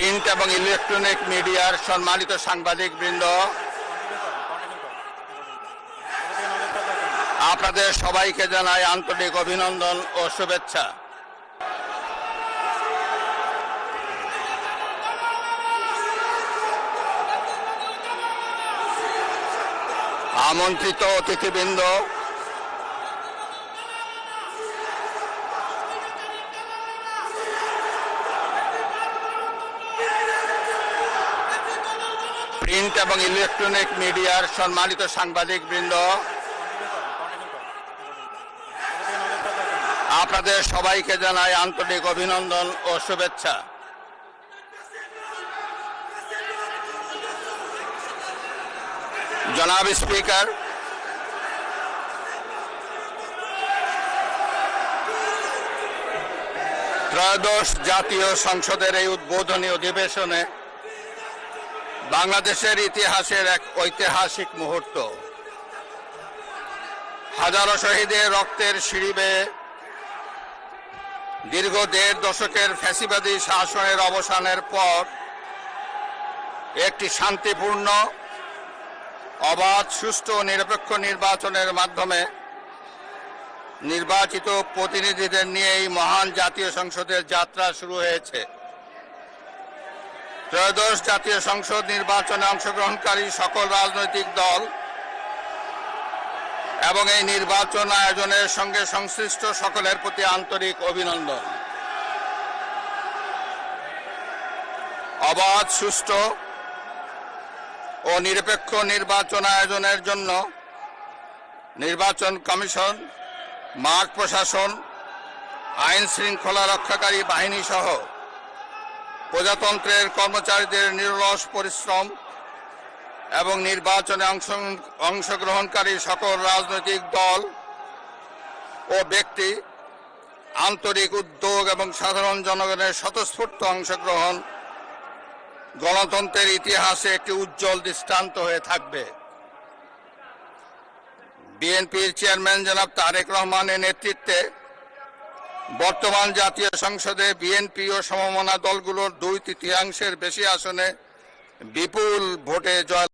Print এবং electronic মিডিয়ার সম্মানিত সাংবাদিকবৃন্দ, আপনাদের সবাইকে জানাই আন্তরিক অভিনন্দন ও শুভেচ্ছা। আমন্ত্রিত অতিথিবৃন্দ, প্রিন্ট এবং ইলেকট্রনিক মিডিয়ার সম্মানিত সাংবাদিকবৃন্দ, আপনাদের সবাইকে জানাই আন্তরিক অভিনন্দন ও শুভেচ্ছা। জনাব স্পিকার, ত্রয়োদশ জাতীয় সংসদের এই উদ্বোধনী অধিবেশনে বাংলাদেশের ইতিহাসের এক ঐতিহাসিক মুহূর্ত। হাজারো শহীদের রক্তের সিঁড়ি বেয়ে দীর্ঘ ১.৫ দশকের ফ্যাসিবাদী শাসনের অবসানের পর একটি শান্তিপূর্ণ, অবাধ, সুষ্ঠু ও নিরপেক্ষ নির্বাচনের মাধ্যমে নির্বাচিত প্রতিনিধিদের নিয়ে এই মহান জাতীয় সংসদের যাত্রা শুরু হয়েছে। ত্রয়োদশ জাতীয় সংসদ নির্বাচনে অংশগ্রহণকারী সকল রাজনৈতিক দল এবং এই নির্বাচন আয়োজনের সঙ্গে সংশ্লিষ্ট সকলের প্রতি আন্তরিক অভিনন্দন। অবাধ, সুষ্ঠু ও নিরপেক্ষ নির্বাচন আয়োজনের জন্য নির্বাচন কমিশন, মাঠ প্রশাসন, আইন শৃঙ্খলা রক্ষাকারী বাহিনী সহ প্রজাতন্ত্রের কর্মচারীদের নিরলস পরিশ্রম এবং নির্বাচনে অংশগ্রহণকারী সকল রাজনৈতিক দল ও ব্যক্তি, আন্তরিক উদ্যোগ এবং সাধারণ জনগণের স্বতঃস্ফূর্ত অংশগ্রহণ গণতন্ত্রের ইতিহাসে একটি উজ্জ্বল দৃষ্টান্ত হয়ে থাকবে। বিএনপির চেয়ারম্যান জনাব তারেক রহমানের নেতৃত্বে বর্তমান জাতীয় সংসদে বিএনপি ও সমমনা দলগুলোর ২/৩ বেশি আসনে বিপুল ভোটে জয়